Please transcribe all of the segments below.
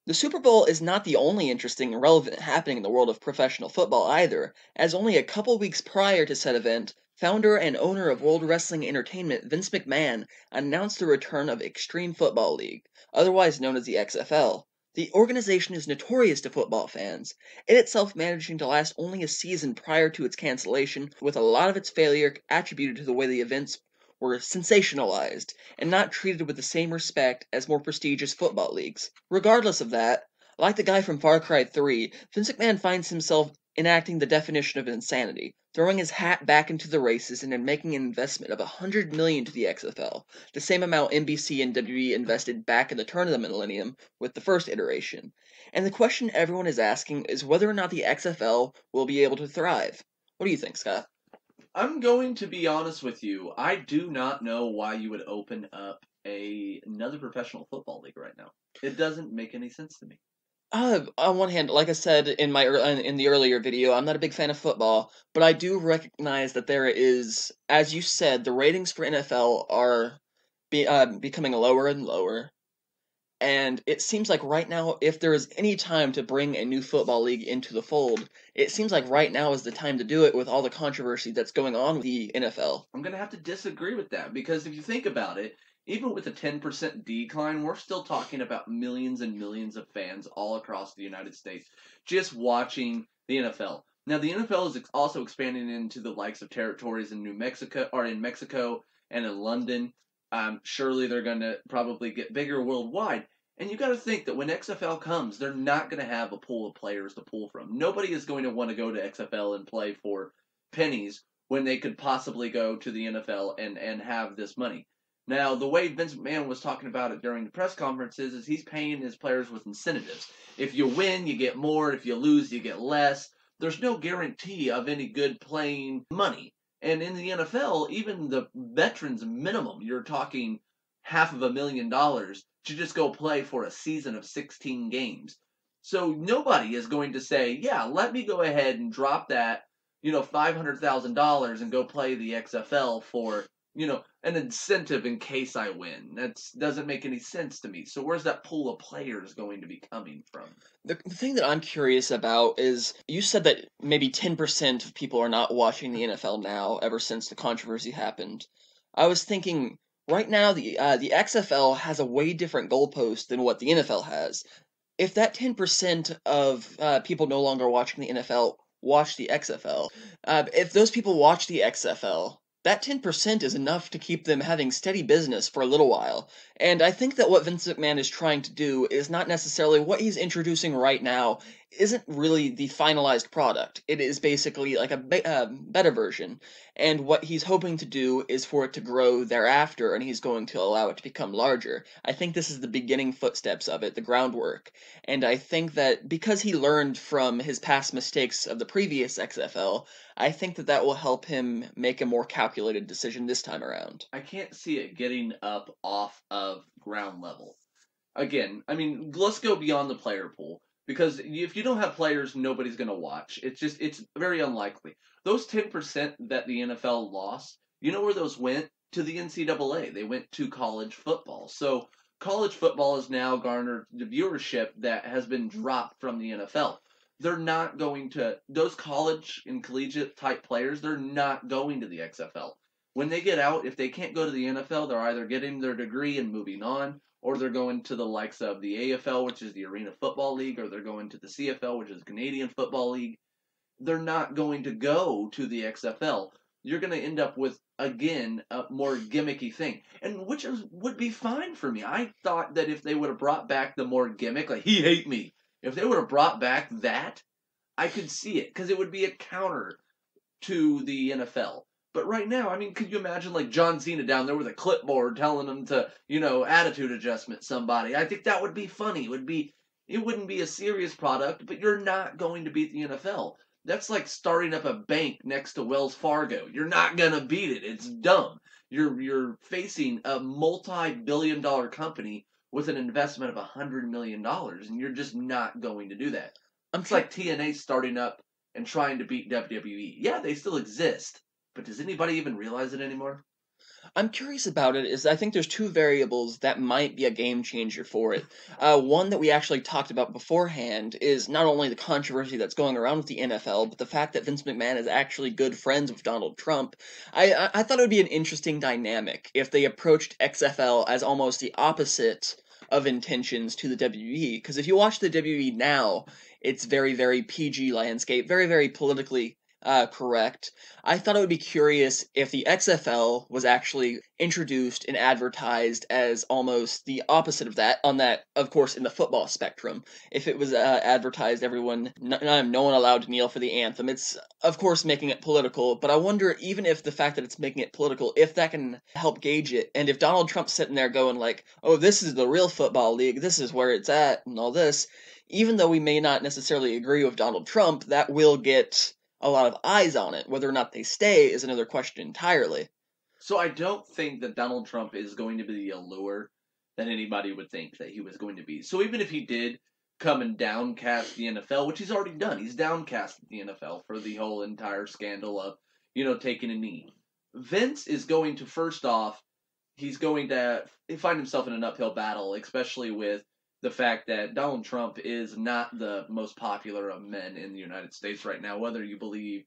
The Super Bowl is not the only interesting and relevant happening in the world of professional football either, as only a couple weeks prior to said event, founder and owner of World Wrestling Entertainment Vince McMahon announced the return of Xtreme Football League, otherwise known as the XFL. The organization is notorious to football fans, it itself managing to last only a season prior to its cancellation, with a lot of its failure attributed to the way the events were sensationalized and not treated with the same respect as more prestigious football leagues. Regardless of that, like the guy from Far Cry 3, Vince McMahon finds himself enacting the definition of insanity, throwing his hat back into the races and then making an investment of $100 million to the XFL, the same amount NBC and WWE invested back in the turn of the millennium with the first iteration. And the question everyone is asking is whether or not the XFL will be able to thrive. What do you think, Scott? I'm going to be honest with you. I do not know why you would open up another professional football league right now. It doesn't make any sense to me. On one hand, like I said in in the earlier video, I'm not a big fan of football, but I do recognize that there is, as you said, the ratings for NFL are becoming lower and lower, and it seems like right now, if there is any time to bring a new football league into the fold, it seems like right now is the time to do it with all the controversy that's going on with the NFL. I'm going to have to disagree with that because if you think about it, even with a 10% decline, we're still talking about millions and millions of fans all across the United States just watching the NFL. Now, the NFL is also expanding into the likes of territories in New Mexico or in Mexico and in London. Surely they're going to probably get bigger worldwide. And you got to think that when XFL comes, they're not going to have a pool of players to pull from. Nobody is going to want to go to XFL and play for pennies when they could possibly go to the NFL and have this money. Now, the way Vince McMahon was talking about it during the press conferences is he's paying his players with incentives. If you win, you get more. If you lose, you get less. There's no guarantee of any good playing money. And in the NFL, even the veterans minimum, you're talking $500,000 to just go play for a season of 16 games. So nobody is going to say, yeah, let me go ahead and drop that, $500,000 and go play the XFL for, an incentive in case I win. That doesn't make any sense to me. So where's that pool of players going to be coming from? The thing that I'm curious about is you said that maybe 10% of people are not watching the NFL now ever since the controversy happened. I was thinking right now the XFL has a way different goalpost than what the NFL has. If that 10% of people no longer watching the NFL watch the XFL, if those people watch the XFL, that 10% is enough to keep them having steady business for a little while. And I think that what Vince McMahon is trying to do is not necessarily what he's introducing right now isn't really the finalized product. It is basically like a beta version. And what he's hoping to do is for it to grow thereafter, and he's going to allow it to become larger. I think this is the beginning footsteps of it, the groundwork. And I think that because he learned from his past mistakes of the previous XFL, I think that that will help him make a more calculated decision this time around. I can't see it getting up off of ground level. Again, I mean, let's go beyond the player pool because if you don't have players, nobody's going to watch. It's very unlikely. Those 10% that the NFL lost, you know where those went? To the NCAA. They went to college football. So college football has now garnered the viewership that has been dropped from the NFL. They're not going to, those college and collegiate type players, they're not going to the XFL. When they get out, if they can't go to the NFL, they're either getting their degree and moving on, or they're going to the likes of the AFL, which is the Arena Football League, or they're going to the CFL, which is the Canadian Football League. They're not going to go to the XFL. You're going to end up with, again, a more gimmicky thing, and would be fine for me. I thought that if they would have brought back the more gimmick, like he hate me, if they would have brought back that, I could see it because it would be a counter to the NFL. But right now, I mean, could you imagine like John Cena down there with a clipboard telling them to, attitude adjustment somebody? I think that would be funny. It wouldn't be a serious product, but you're not going to beat the NFL. That's like starting up a bank next to Wells Fargo. You're not gonna beat it. It's dumb. You're facing a multi-billion-dollar company with an investment of $100 million, and you're just not going to do that. I'm It's trying. like TNA starting up and trying to beat WWE. Yeah, they still exist, but does anybody even realize it anymore? I'm curious about it is I think there's two variables that might be a game changer for it. One that we actually talked about beforehand is not only the controversy that's going around with the NFL, but the fact that Vince McMahon is actually good friends with Donald Trump. I thought it would be an interesting dynamic if they approached XFL as almost the opposite of intentions to the WWE. Because if you watch the WWE now, it's very, very PG landscape, very, very politically correct. I thought it would be curious if the XFL was actually introduced and advertised as almost the opposite of that, on that, of course, in the football spectrum. If it was advertised, no one allowed to kneel for the anthem. It's, of course, making it political, but I wonder, even if the fact that it's making it political, if that can help gauge it, and if Donald Trump's sitting there going like, oh, this is the real football league, this is where it's at, and all this, even though we may not necessarily agree with Donald Trump, that will get a lot of eyes on it. Whether or not they stay is another question entirely. So I don't think that Donald Trump is going to be the allure that anybody would think that he was going to be. So even if he did come and downcast the NFL, which he's already done, he's downcast the NFL for the whole entire scandal of, taking a knee. Vince is going to, first off, he's going to find himself in an uphill battle, especially with the fact that Donald Trump is not the most popular of men in the United States right now, whether you believe,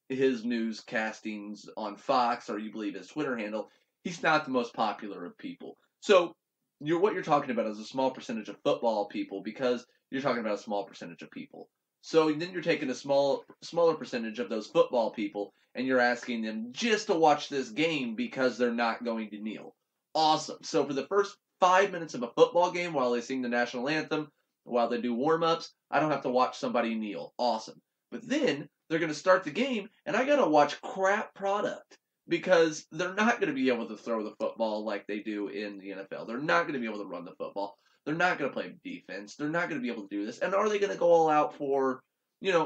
his newscastings on Fox or you believe his Twitter handle, he's not the most popular of people. So what you're talking about is a small percentage of football people because you're talking about a small percentage of people. So then you're taking a smaller percentage of those football people and you're asking them just to watch this game because they're not going to kneel. Awesome. So for the first 5 minutes of a football game while they sing the national anthem, while they do warm-ups, I don't have to watch somebody kneel. Awesome. But then they're going to start the game, and I got to watch crap product because they're not going to be able to throw the football like they do in the NFL. They're not going to be able to run the football. They're not going to play defense. They're not going to be able to do this. And are they going to go all out for,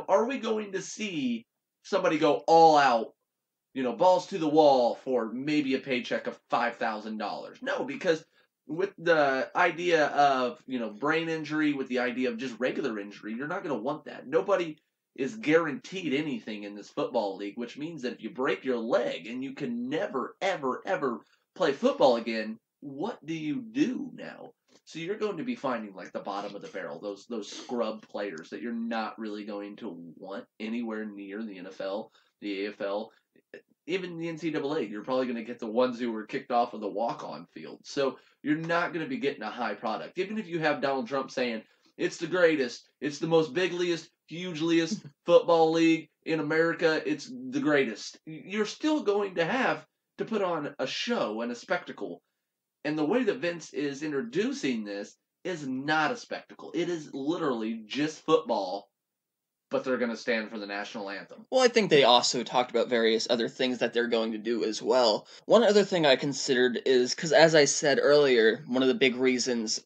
are we going to see somebody go all out, balls to the wall for maybe a paycheck of $5,000? No, because with the idea of, brain injury, with the idea of just regular injury, you're not going to want that. Nobody is guaranteed anything in this football league, which means that if you break your leg and you can never, ever, ever play football again, what do you do now? So you're going to be finding like the bottom of the barrel, those scrub players that you're not really going to want anywhere near the NFL, the AFL, even the NCAA. You're probably going to get the ones who were kicked off of the walk-on field. So you're not going to be getting a high product. Even if you have Donald Trump saying, it's the greatest, it's the most bigliest, hugeliest football league in America, it's the greatest, you're still going to have to put on a show and a spectacle. And the way that Vince is introducing this is not a spectacle. It is literally just football, but they're going to stand for the national anthem. Well, I think they also talked about various other things that they're going to do as well. One other thing I considered is, because as I said earlier, one of the reasons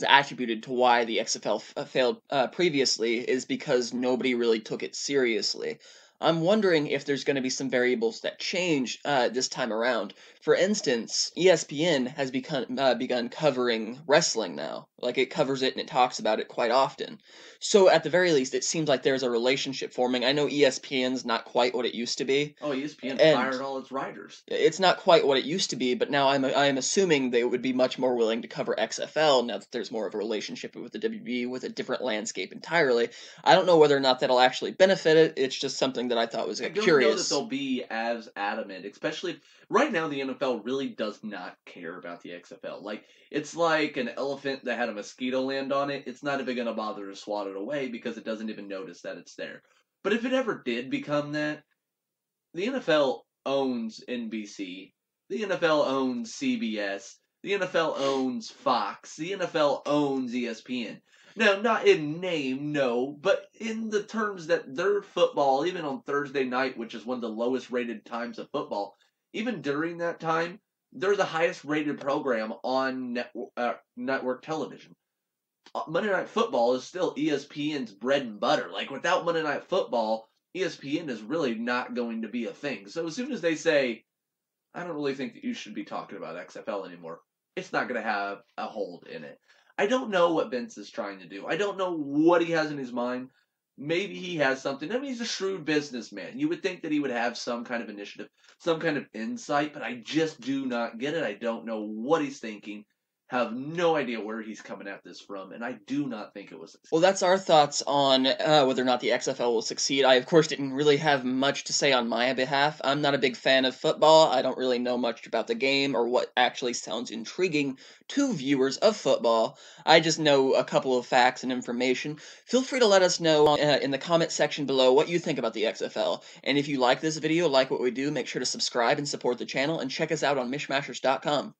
attributed to why the XFL failed previously is because nobody really took it seriously. I'm wondering if there's going to be some variables that change this time around. For instance, ESPN has begun covering wrestling now. Like, it covers it and it talks about it quite often. So at the very least, it seems like there's a relationship forming. I know ESPN's not quite what it used to be. Oh, ESPN and fired all its writers. It's not quite what it used to be, but now I'm assuming they would be much more willing to cover XFL now that there's more of a relationship with the WWE, with a different landscape entirely. I don't know whether or not that'll actually benefit it. It's just something that I thought was curious. I don't know that they'll be as adamant, especially right now. The NFL really does not care about the XFL. Like, it's like an elephant that had a mosquito land on it. It's not even going to bother to swat it away because it doesn't even notice that it's there. But if it ever did become that, the NFL owns NBC, the NFL owns CBS, the NFL owns Fox, the NFL owns ESPN. Now, not in name, no, but in the terms that their football, even on Thursday night, which is one of the lowest rated times of football, even during that time, they're the highest rated program on network television. Monday Night Football is still ESPN's bread and butter. Like, without Monday Night Football, ESPN is really not going to be a thing. So as soon as they say, I don't really think that you should be talking about XFL anymore, it's not going to have a hold in it. I don't know what Vince is trying to do. I don't know what he has in his mind. maybe he has something. I mean, he's a shrewd businessman. You would think that he would have some kind of initiative, some kind of insight, but I just do not get it. I don't know what he's thinking. Have no idea where he's coming at this from, and I do not think it was. Well, that's our thoughts on whether or not the XFL will succeed. I, of course, didn't really have much to say on my behalf. I'm not a big fan of football. I don't really know much about the game or what actually sounds intriguing to viewers of football. I just know a couple of facts and information. Feel free to let us know in the comment section below what you think about the XFL. And if you like this video, like what we do, make sure to subscribe and support the channel, and check us out on mishmashers.com.